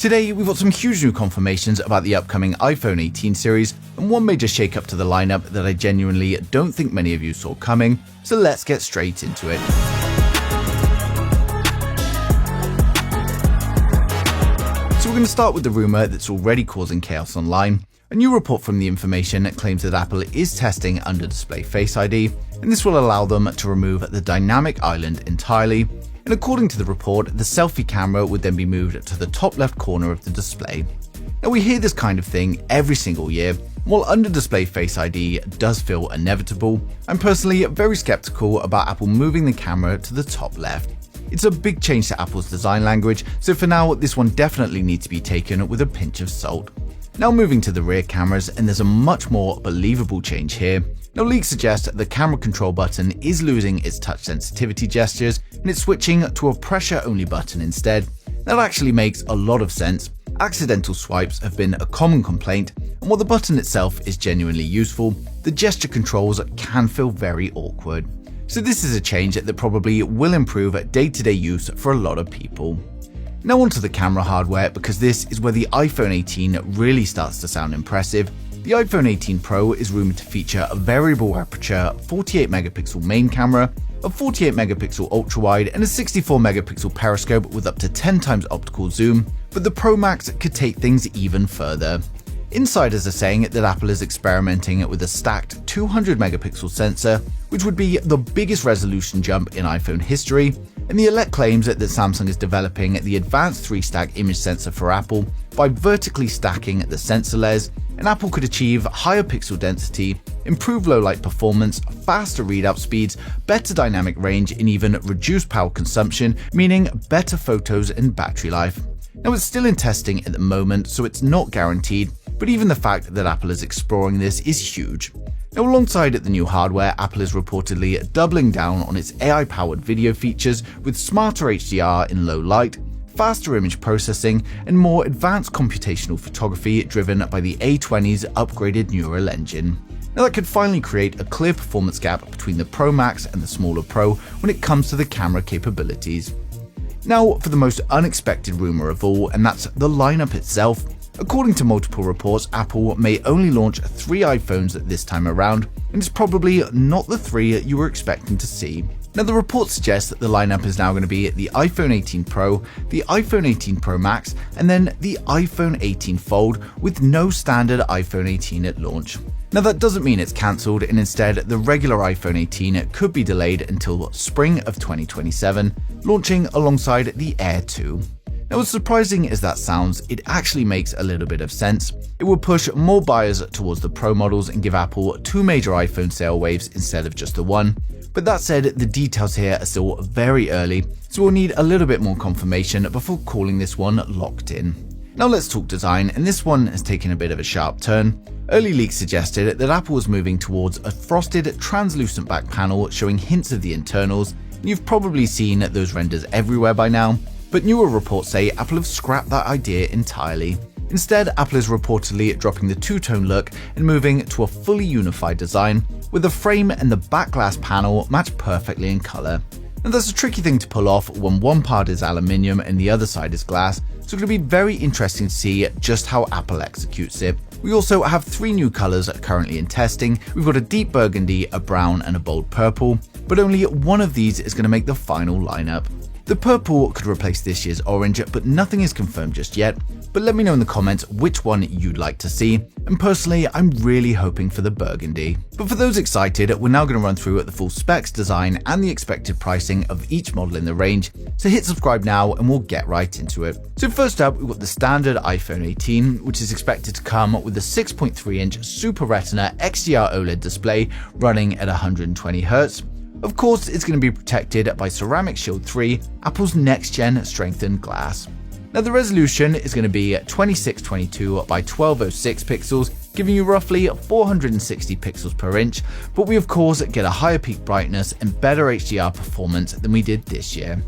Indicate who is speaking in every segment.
Speaker 1: Today, we've got some huge new confirmations about the upcoming iPhone 18 series and one major shakeup to the lineup that I genuinely don't think many of you saw coming, so let's get straight into it. So we're going to start with the rumor that's already causing chaos online. A new report from The Information claims that Apple is testing under-display Face ID, and this will allow them to remove the dynamic island entirely. And according to the report, the selfie camera would then be moved to the top left corner of the display. Now we hear this kind of thing every single year. While under-display Face ID does feel inevitable, I'm personally very skeptical about Apple moving the camera to the top left. It's a big change to Apple's design language, so for now this one definitely needs to be taken with a pinch of salt. Now moving to the rear cameras, and there's a much more believable change here. Now leaks suggest the camera control button is losing its touch sensitivity gestures and it's switching to a pressure-only button instead. That actually makes a lot of sense. Accidental swipes have been a common complaint, and while the button itself is genuinely useful, the gesture controls can feel very awkward. So this is a change that probably will improve day-to-day use for a lot of people. Now onto the camera hardware, because this is where the iPhone 18 really starts to sound impressive. The iPhone 18 Pro is rumored to feature a variable aperture 48 megapixel main camera, a 48 megapixel ultra wide, and a 64 megapixel periscope with up to 10 times optical zoom, but the Pro Max could take things even further. Insiders are saying that Apple is experimenting with a stacked 200 megapixel sensor, which would be the biggest resolution jump in iPhone history, and the Elect claims that Samsung is developing the advanced 3-stack image sensor for Apple by vertically stacking the sensor layers, and Apple could achieve higher pixel density, improved low-light performance, faster readout speeds, better dynamic range, and even reduced power consumption, meaning better photos and battery life. Now it's still in testing at the moment, so it's not guaranteed, but even the fact that Apple is exploring this is huge. Now alongside the new hardware, Apple is reportedly doubling down on its AI-powered video features with smarter HDR in low light, faster image processing, and more advanced computational photography driven by the A20's upgraded neural engine. Now that could finally create a clear performance gap between the Pro Max and the smaller Pro when it comes to the camera capabilities. Now for the most unexpected rumor of all, and that's the lineup itself. According to multiple reports, Apple may only launch 3 iPhones this time around, and it's probably not the 3 you were expecting to see. Now the report suggests that the lineup is now going to be the iPhone 18 Pro, the iPhone 18 Pro Max, and then the iPhone 18 Fold with no standard iPhone 18 at launch. Now that doesn't mean it's cancelled, and instead the regular iPhone 18 could be delayed until spring of 2027, launching alongside the Air 2. Now as surprising as that sounds, it actually makes a little bit of sense. It will push more buyers towards the Pro models and give Apple 2 major iPhone sale waves instead of just the one. But that said, the details here are still very early, so we'll need a little bit more confirmation before calling this one locked in. Now let's talk design, and this one has taken a bit of a sharp turn. Early leaks suggested that Apple was moving towards a frosted, translucent back panel showing hints of the internals, and you've probably seen those renders everywhere by now. But newer reports say Apple have scrapped that idea entirely. Instead, Apple is reportedly dropping the two-tone look and moving to a fully unified design, with the frame and the back glass panel match perfectly in color. And that's a tricky thing to pull off when one part is aluminium and the other side is glass, so it'll be very interesting to see just how Apple executes it. We also have 3 new colors currently in testing. We've got a deep burgundy, a brown, and a bold purple, but only one of these is going to make the final lineup. The purple could replace this year's orange, but nothing is confirmed just yet. But let me know in the comments which one you'd like to see, and personally I'm really hoping for the burgundy. But for those excited, we're now going to run through the full specs, design, and the expected pricing of each model in the range, so hit subscribe now and we'll get right into it. So first up, we've got the standard iPhone 18, which is expected to come with a 6.3-inch Super Retina XDR OLED display running at 120Hz. Of course, it's going to be protected by Ceramic Shield 3, Apple's next-gen strengthened glass. Now the resolution is going to be 2622 by 1206 pixels, giving you roughly 460 pixels per inch, but we of course get a higher peak brightness and better HDR performance than we did this year.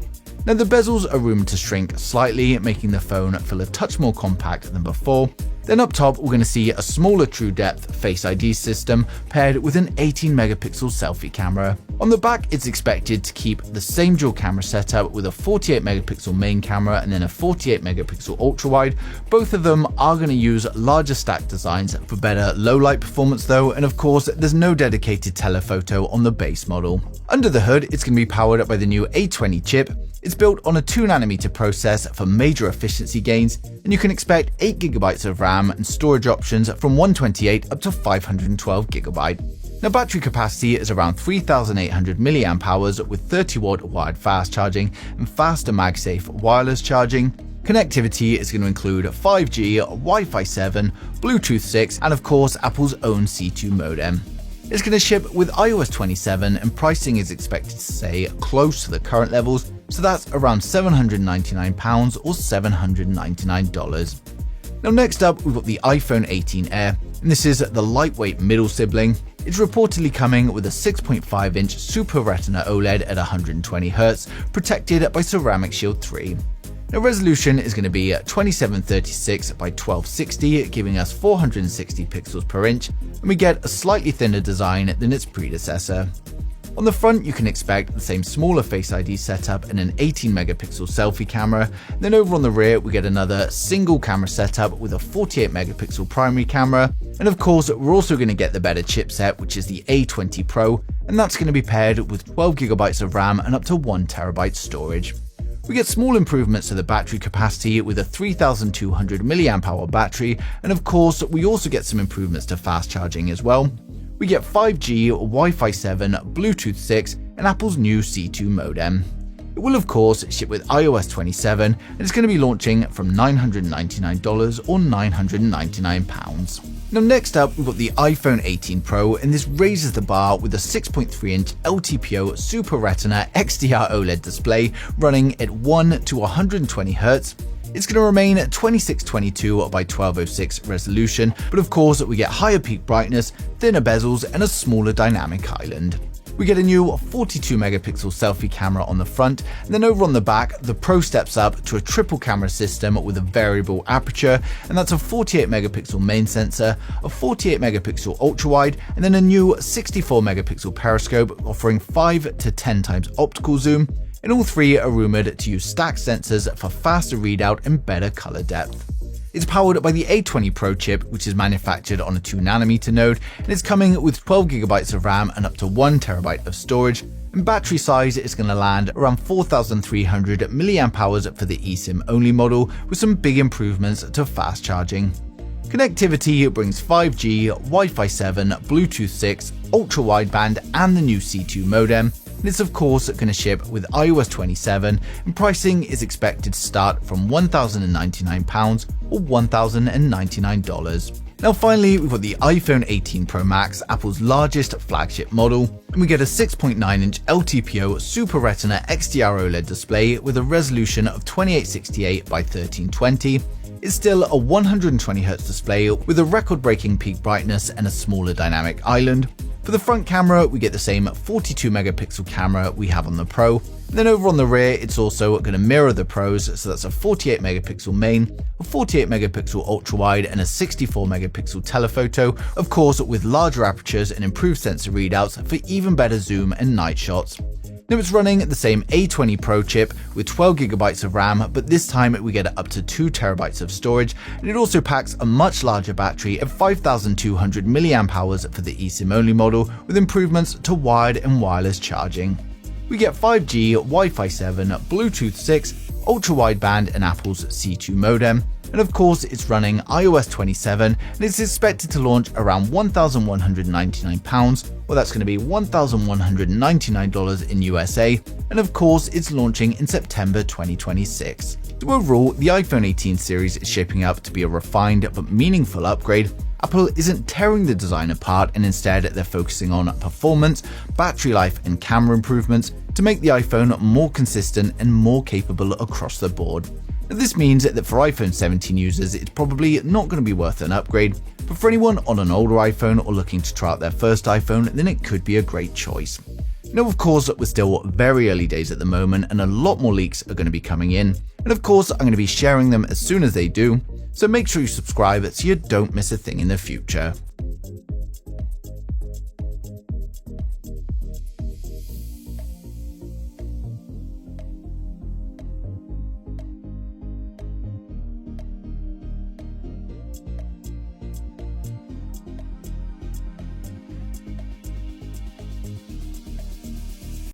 Speaker 1: Now the bezels are rumored to shrink slightly, making the phone feel a touch more compact than before, Then up top, we're going to see a smaller true depth Face ID system paired with an 18 megapixel selfie camera. On the back, it's expected to keep the same dual camera setup with a 48 megapixel main camera and then a 48 megapixel ultra wide. Both of them are going to use larger stack designs for better low light performance though, and of course there's no dedicated telephoto on the base model. Under the hood, it's going to be powered by the new A20 chip. It's built on a 2nm process for major efficiency gains, and you can expect 8GB of RAM and storage options from 128 up to 512GB. Now, battery capacity is around 3,800 mAh with 30W wired fast charging and faster MagSafe wireless charging. Connectivity is going to include 5G, Wi-Fi 7, Bluetooth 6, and of course Apple's own C2 modem. It's going to ship with iOS 27 and pricing is expected to stay close to the current levels, so that's around £799 or $799. Now next up, we've got the iPhone 18 Air, and this is the lightweight middle sibling. It's reportedly coming with a 6.5-inch Super Retina OLED at 120Hz, protected by Ceramic Shield 3. Now resolution is going to be 2736 by 1260, giving us 460 pixels per inch, and we get a slightly thinner design than its predecessor. On the front, you can expect the same smaller Face ID setup and an 18 megapixel selfie camera. Then over on the rear, we get another single camera setup with a 48 megapixel primary camera. And of course, we're also going to get the better chipset, which is the A20 Pro, and that's going to be paired with 12GB of RAM and up to 1TB storage. We get small improvements to the battery capacity with a 3,200 mAh battery, and of course, we also get some improvements to fast charging as well. We get 5G, Wi-Fi 7, Bluetooth 6, and Apple's new C2 modem. It will of course ship with iOS 27, and it's going to be launching from $999 or £999. Now next up, we've got the iPhone 18 Pro, and this raises the bar with a 6.3-inch LTPO Super Retina XDR OLED display running at 1 to 120Hz. It's going to remain at 2622 by 1206 resolution, but of course we get higher peak brightness, thinner bezels, and a smaller dynamic island. We get a new 42 megapixel selfie camera on the front, and then over on the back, the Pro steps up to a triple camera system with a variable aperture, and that's a 48 megapixel main sensor, a 48 megapixel ultra wide, and then a new 64 megapixel periscope offering 5 to 10 times optical zoom. And all three are rumored to use stacked sensors for faster readout and better color depth. It's powered by the A20 Pro chip, which is manufactured on a 2nm node, and it's coming with 12GB of RAM and up to 1TB of storage. And battery size is going to land around 4,300 mAh for the eSIM only model, with some big improvements to fast charging. Connectivity brings 5G, Wi-Fi 7, Bluetooth 6, ultra wideband, and the new C2 modem. And it's of course going to ship with iOS 27, and pricing is expected to start from £1,099 or $1,099. Now finally, we've got the iPhone 18 Pro Max, Apple's largest flagship model, and we get a 6.9-inch LTPO Super Retina XDR OLED display with a resolution of 2868 by 1320. It's still a 120Hz display with a record-breaking peak brightness and a smaller dynamic island. For the front camera, we get the same 42 megapixel camera we have on the Pro. And then over on the rear, it's also going to mirror the Pros, so that's a 48 megapixel main, a 48 megapixel ultra wide, and a 64 megapixel telephoto, of course with larger apertures and improved sensor readouts for even better zoom and night shots. Now it's running the same A20 Pro chip with 12GB of RAM, but this time we get up to 2TB of storage, and it also packs a much larger battery of 5,200 mAh for the eSIM only model, with improvements to wired and wireless charging. We get 5G, Wi-Fi 7, Bluetooth 6, ultra wideband, and Apple's C2 modem. And of course, it's running iOS 27, and it's expected to launch around £1,199, well that's going to be $1,199 in USA, and of course it's launching in September 2026. So overall, the iPhone 18 series is shaping up to be a refined but meaningful upgrade. Apple isn't tearing the design apart, and instead they're focusing on performance, battery life, and camera improvements to make the iPhone more consistent and more capable across the board. Now, this means that for iPhone 17 users, it's probably not going to be worth an upgrade, but for anyone on an older iPhone or looking to try out their first iPhone, then it could be a great choice. Now, of course, we're still very early days at the moment, and a lot more leaks are going to be coming in, and of course, I'm going to be sharing them as soon as they do. so make sure you subscribe so you don't miss a thing in the future.